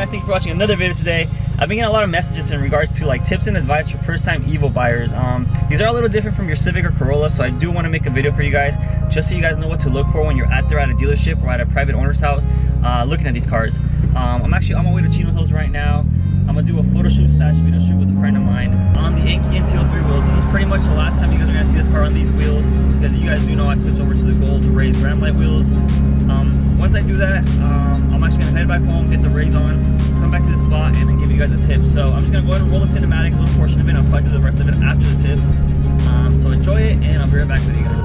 guys, thank you for watching another video today. I've been getting a lot of messages in regards to like tips and advice for first-time Evo buyers. These are a little different from your Civic or Corolla, so I do want to make a video for you guys, just so you guys know what to look for when you're at a dealership or at a private owner's house looking at these cars. I'm actually on my way to Chino Hills right now. I'm gonna do a photo shoot / video shoot with a friend of mine on the Enki NT03 wheels. This is pretty much the last time you guys are gonna see this car on these wheels, because you guys do know I switched over to the gold raised ram light wheels. Once I do that, I'm actually gonna head back home, get the raise on, come back to the spot, and then give you guys a tip. So I'm just gonna go ahead and roll the cinematic, a little portion of it. I'll probably do the rest of it after the tips. So enjoy it, and I'll be right back with you guys.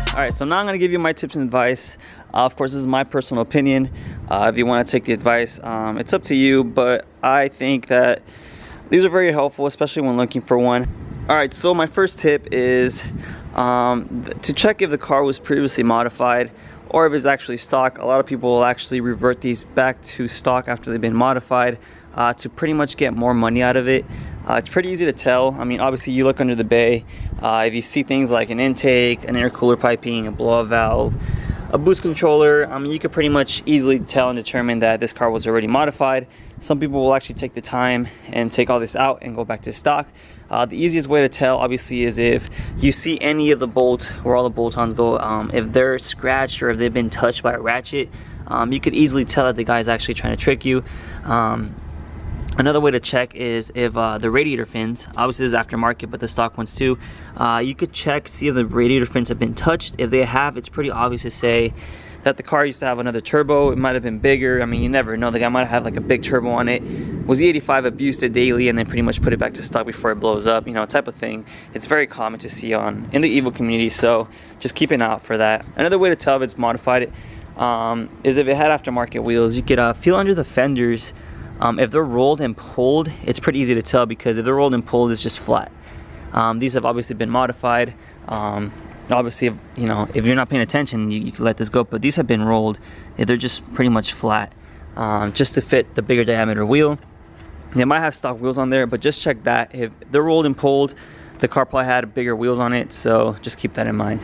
Alright, so now I'm going to give you my tips and advice. Of course, this is my personal opinion. If you want to take the advice, it's up to you, but I think that these are very helpful, especially when looking for one. Alright, so my first tip is to check if the car was previously modified or if it's actually stock. A lot of people will actually revert these back to stock after they've been modified to pretty much get more money out of it. It's pretty easy to tell. I mean, obviously you look under the bay, if you see things like an intake, an air cooler piping, a blow-off valve, a boost controller, I mean, you could pretty much easily tell and determine that this car was already modified. Some people will actually take the time and take all this out and go back to stock. The easiest way to tell, obviously, is if you see any of the bolts, where all the bolt-ons go, if they're scratched or if they've been touched by a ratchet, you could easily tell that the guy's actually trying to trick you. Another way to check is if the radiator fins, obviously this is aftermarket, but the stock ones too, you could check, see if the radiator fins have been touched. If they have, it's pretty obvious to say that the car used to have another turbo. It might have been bigger. I mean, you never know. The guy might have like a big turbo on it. Was the 85 abused it daily and then pretty much put it back to stock before it blows up, you know, type of thing. It's very common to see in the Evo community, so just keep an eye out for that. Another way to tell if it's modified is if it had aftermarket wheels. You could feel under the fenders. If they're rolled and pulled, it's pretty easy to tell, because if they're rolled and pulled, it's just flat. These have obviously been modified. Obviously, if you're not paying attention, you can let this go, but these have been rolled. They're just pretty much flat, just to fit the bigger diameter wheel. They might have stock wheels on there, but just check that. If they're rolled and pulled, the car probably had bigger wheels on it, so just keep that in mind.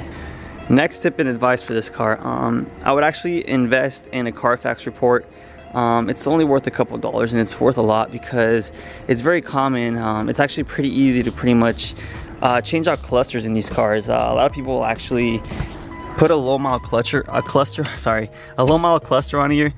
Next tip and advice for this car, I would actually invest in a Carfax report. It's only worth a couple dollars, and it's worth a lot because it's very common. It's actually pretty easy to pretty much change out clusters in these cars. A lot of people will actually put a low mile cluster on here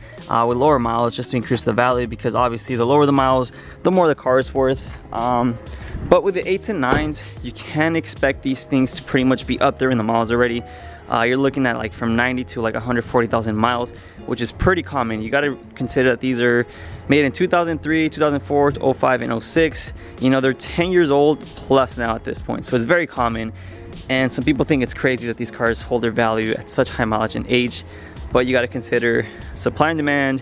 with lower miles, just to increase the value, because obviously the lower the miles, the more the car is worth. But with the 8s and 9s, you can expect these things to pretty much be up there in the miles already. You're looking at like from 90 to like 140,000 miles, which is pretty common. You got to consider that these are made in 2003, 2004, 05, and 06. You know, they're 10 years old plus now at this point, so it's very common. And some people think it's crazy that these cars hold their value at such high mileage and age, but you got to consider supply and demand.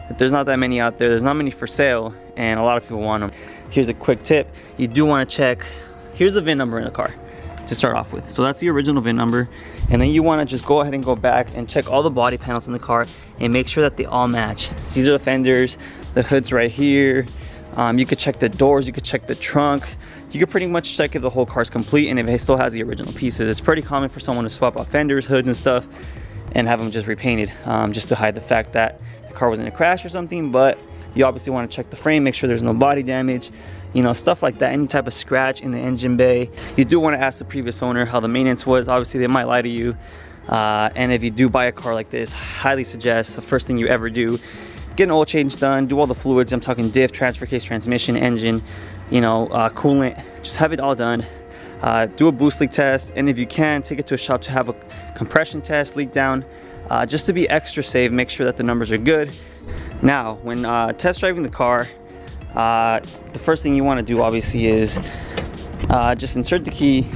That there's not that many out there, there's not many for sale, and a lot of people want them. Here's a quick tip: you do want to check. Here's the VIN number in the car to start off with. So that's the original VIN number, and then you want to just go ahead and go back and check all the body panels in the car and make sure that they all match. So these are the fenders, the hood's right here, You could check the doors, you could check the trunk, you could pretty much check if the whole car's complete and if it still has the original pieces. It's pretty common for someone to swap out fenders, hoods and stuff and have them just repainted, just to hide the fact that the car was in a crash or something. But you obviously want to check the frame, make sure there's no body damage, you know, stuff like that. Any type of scratch in the engine bay. You do want to ask the previous owner how the maintenance was. Obviously they might lie to you, and if you do buy a car like this, highly suggest the first thing you ever do, get an oil change done, do all the fluids. I'm talking diff, transfer case, transmission, engine, you know, coolant. Just have it all done. Do a boost leak test, and if you can, take it to a shop to have a compression test, leak down, just to be extra safe. Make sure that the numbers are good. Now, when test driving the car, the first thing you want to do obviously is just insert the key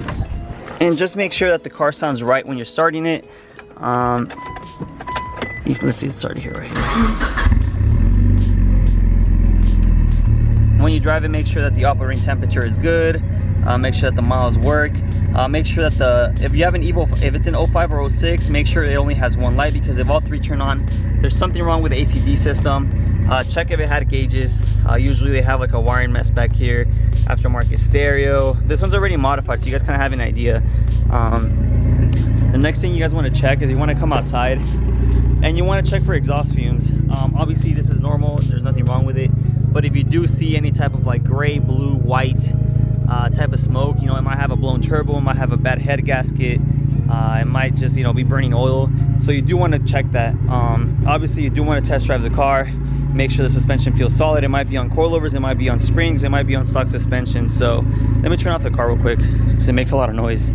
and just make sure that the car sounds right when you're starting it. Let's see, it started here, right here. When you drive it, make sure that the operating temperature is good. Make sure that the miles work. Make sure that if you have an Evo, if it's an 05 or 06, make sure it only has one light, because if all three turn on, there's something wrong with the ACD system. Check if it had gauges. Usually they have like a wiring mess back here. Aftermarket stereo. This one's already modified, so you guys kind of have an idea. The next thing you guys want to check is you want to come outside and you want to check for exhaust fumes. Obviously this is normal, there's nothing wrong with it, but if you do see any type of like gray, blue, white type of smoke, you know, it might have a blown turbo, it might have a bad head gasket, it might just, you know, be burning oil. So you do want to check that. Obviously you do want to test drive the car, make sure the suspension feels solid. It might be on coilovers, it might be on springs, it might be on stock suspension. So let me turn off the car real quick because it makes a lot of noise.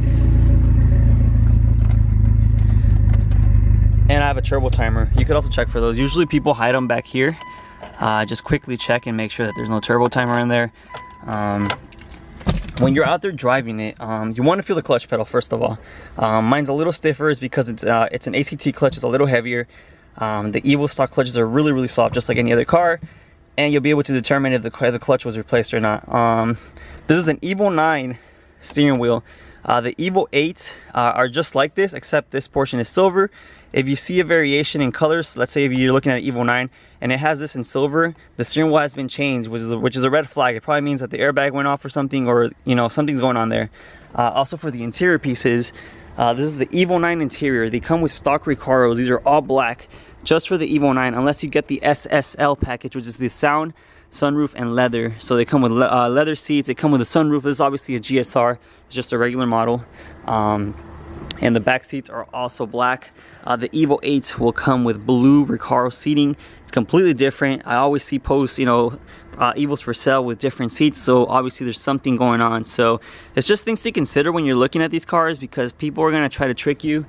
And I have a turbo timer. You could also check for those. Usually people hide them back here. Just quickly check and make sure that there's no turbo timer in there. When you're out there driving it, you want to feel the clutch pedal first of all. Mine's a little stiffer is because it's an ACT clutch, it's a little heavier. The Evo stock clutches are really, really soft, just like any other car, and you'll be able to determine if the clutch was replaced or not. This is an Evo 9 steering wheel. The Evo 8 are just like this, except this portion is silver. If you see a variation in colors, let's say if you're looking at Evo 9 and it has this in silver, the steering wheel has been changed, which is a red flag. It probably means that the airbag went off or something, or you know, something's going on there. Also for the interior pieces, this is the Evo 9 interior. They come with stock Recaros. These are all black, just for the Evo 9, unless you get the SSL package, which is the sound, sunroof, and leather. So they come with leather seats, they come with a sunroof. This is obviously a GSR, it's just a regular model. And the back seats are also black. The Evo 8 will come with blue Recaro seating. It's completely different. I always see posts, you know, Evos for sale with different seats, so obviously there's something going on. So it's just things to consider when you're looking at these cars, because people are going to try to trick you.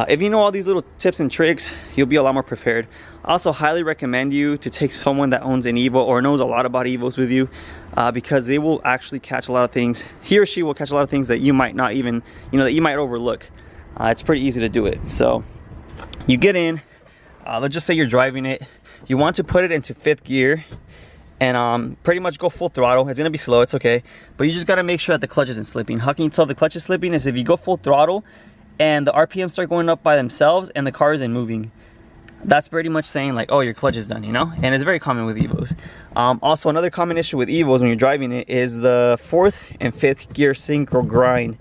If you know all these little tips and tricks, you'll be a lot more prepared. I also highly recommend you to take someone that owns an Evo or knows a lot about Evos with you, because they will actually catch a lot of things. He or she will catch a lot of things that you might not even, you know, that you might overlook. It's pretty easy to do it. So you get in, let's just say you're driving it. You want to put it into 5th gear and pretty much go full throttle. It's gonna be slow, it's okay, but you just gotta make sure that the clutch isn't slipping. How can you tell the clutch is slipping? Is if you go full throttle and the RPMs start going up by themselves and the car isn't moving. That's pretty much saying like, oh, your clutch is done, you know? And it's very common with Evos. Also, another common issue with Evos when you're driving it is the 4th and 5th gear synchro grind.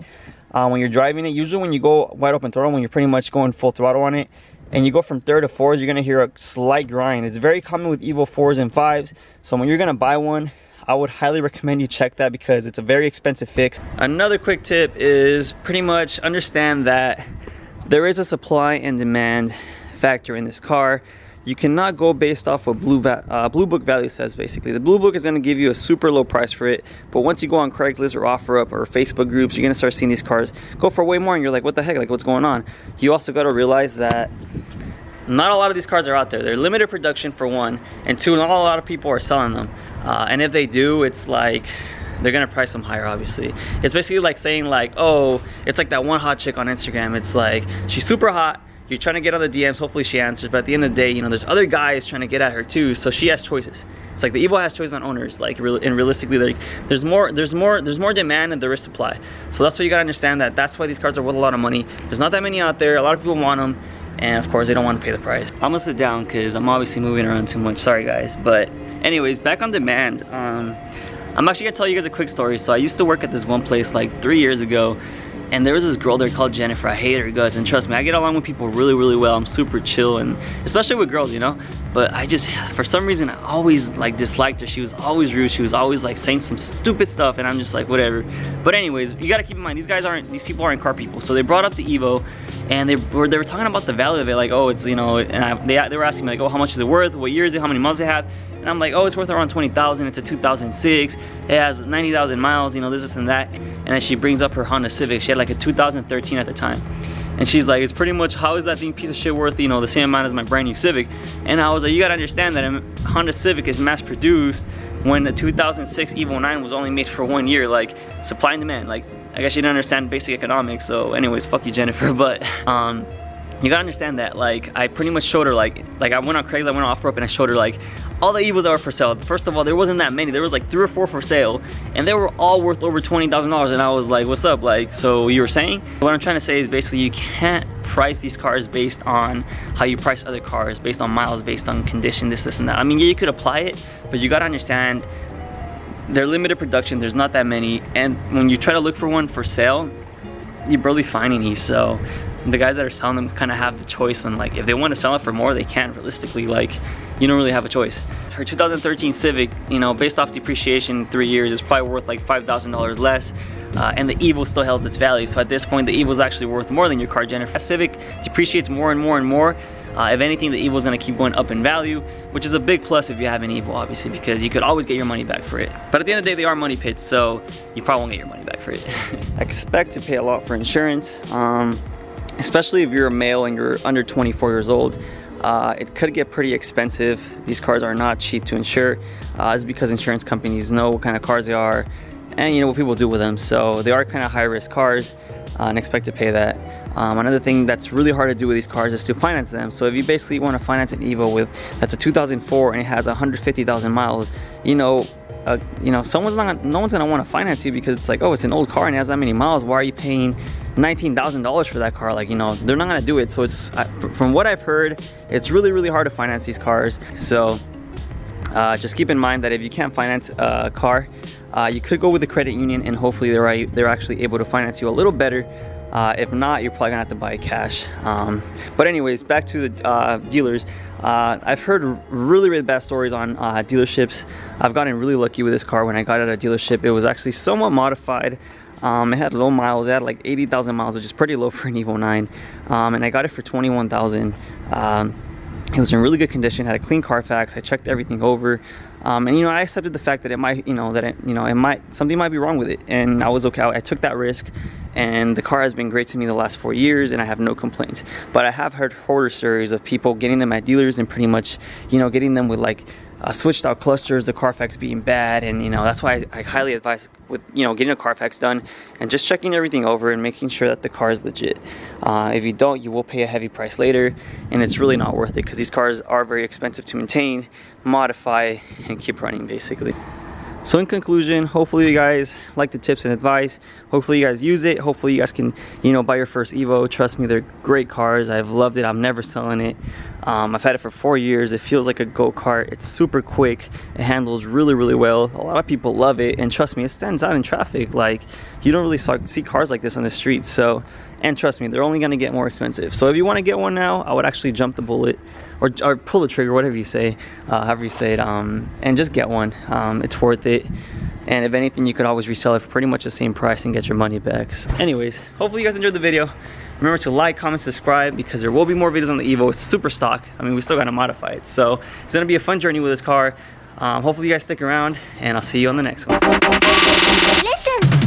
When you're driving it, usually when you go wide open throttle, when you're pretty much going full throttle on it, and you go from 3rd to 4th, you're gonna hear a slight grind. It's very common with Evo 4s and 5s. So when you're gonna buy one, I would highly recommend you check that, because it's a very expensive fix. Another quick tip is pretty much understand that there is a supply and demand factor in this car. You cannot go based off what Blue Book value says. Basically, the Blue Book is going to give you a super low price for it, but once you go on Craigslist or OfferUp or Facebook groups, you're going to start seeing these cars go for way more, and you're like, what the heck, like what's going on? You also got to realize that not a lot of these cars are out there. They're limited production, for one, and two, not a lot of people are selling them, and if they do, it's like they're gonna price them higher. Obviously, it's basically like saying like, oh, it's like that one hot chick on Instagram. It's like she's super hot, you're trying to get on the DMs, hopefully she answers, but at the end of the day, you know, there's other guys trying to get at her too, so she has choices. It's like the Evo has choices on owners, like, and realistically, like, there's more demand than there is supply. So that's what you gotta understand, that's why these cars are worth a lot of money. There's not that many out there, a lot of people want them, and of course they don't want to pay the price. I'm gonna sit down because I'm obviously moving around too much, sorry guys. But anyways, back on demand, I'm actually gonna tell you guys a quick story. So I used to work at this one place like 3 years ago, and there was this girl there called Jennifer. I hate her guts, and trust me, I get along with people really well. I'm super chill, and especially with girls, you know. But I just, for some reason, I always like disliked her. She was always rude. She was always like saying some stupid stuff, and I'm just like, whatever. But anyways, you gotta keep in mind, these people aren't car people. So they brought up the Evo, and they were talking about the value of it, like, oh, it's, you know, and they were asking me like, oh, how much is it worth? What year is it? How many miles it have? And I'm like, oh, it's worth around 20,000. It's a 2006. It has 90,000 miles. You know, this and that. And then she brings up her Honda Civic. She had like a 2013 at the time. And she's like, it's pretty much, how is that thing piece of shit worth, you know, the same amount as my brand new Civic? And I was like, you gotta understand that a Honda Civic is mass produced when the 2006 Evo 9 was only made for 1 year. Like, supply and demand. Like, I guess you didn't understand basic economics. So anyways, fuck you, Jennifer. But you gotta understand that, like, I pretty much showed her, like I went on Craigslist, I went on OfferUp, and I showed her like all the Evos that were for sale. First of all, there wasn't that many. There was like 3 or 4 for sale, and they were all worth over $20,000. And I was like, what's up? Like, so you were saying? What I'm trying to say is basically you can't price these cars based on how you price other cars, based on miles, based on condition, this and that. I mean, yeah, you could apply it, but you gotta understand they're limited production. There's not that many, and when you try to look for one for sale, you're barely finding these. So the guys that are selling them kind of have the choice, and like if they want to sell it for more, they can. Realistically, like, you don't really have a choice. Her 2013 Civic, you know, based off depreciation 3 years, is probably worth like $5,000 less, and the Evo still held its value. So at this point, the Evo is actually worth more than your car, Jennifer. Civic depreciates more and more and more. If anything, the Evo is going to keep going up in value, which is a big plus if you have an Evo, obviously, because you could always get your money back for it. But at the end of the day, they are money pits, so you probably won't get your money back for it. I expect to pay a lot for insurance, especially if you're a male and you're under 24 years old. It could get pretty expensive. These cars are not cheap to insure. It's because insurance companies know what kind of cars they are and you know what people do with them. So they are kind of high risk cars, and expect to pay that. Another thing that's really hard to do with these cars is to finance them. So if you basically want to finance an Evo that's a 2004 and it has 150,000 miles, no one's gonna want to finance you, because it's like, oh, it's an old car and it has that many miles. Why are you paying $19,000 for that car? Like, they're not gonna do it. So it's, from what I've heard, it's really hard to finance these cars. So just keep in mind that if you can't finance a car, you could go with a credit union, and hopefully they're actually able to finance you a little better. If not, you're probably gonna have to buy cash. But anyways, back to the dealers. I've heard really bad stories on dealerships. I've gotten really lucky with this car. When I got it at a dealership, it was actually somewhat modified. It had low miles. It had like 80,000 miles, which is pretty low for an Evo 9. And I got it for 21,000. It was in really good condition, had a clean Carfax. I checked everything over, and I accepted the fact that it might, something might be wrong with it, and I was okay. I took that risk, and the car has been great to me the last 4 years, and I have no complaints. But I have heard horror stories of people getting them at dealers and pretty much, getting them with like switched out clusters, the Carfax being bad, and that's why I highly advise with getting a Carfax done and just checking everything over and making sure that the car is legit. If you don't, you will pay a heavy price later, and it's really not worth it, because these cars are very expensive to maintain, modify, and keep running basically. So in conclusion, hopefully you guys like the tips and advice. Hopefully you guys use it. Hopefully you guys can, buy your first Evo. Trust me, they're great cars. I've loved it. I'm never selling it. I've had it for 4 years. It feels like a go-kart. It's super quick. It handles really well. A lot of people love it, and trust me, it stands out in traffic. Like, you don't really see cars like this on the street. So, and trust me, they're only gonna get more expensive. So if you want to get one now, I would actually jump the bullet, or pull the trigger, whatever you say, however you say it, and just get one. It's worth it. And if anything, you could always resell it for pretty much the same price and get your money back. So anyways, hopefully you guys enjoyed the video. Remember to like, comment, subscribe, because there will be more videos on the Evo. It's super stock. I mean, we still gotta modify it. So it's gonna be a fun journey with this car. Hopefully you guys stick around, and I'll see you on the next one. Listen.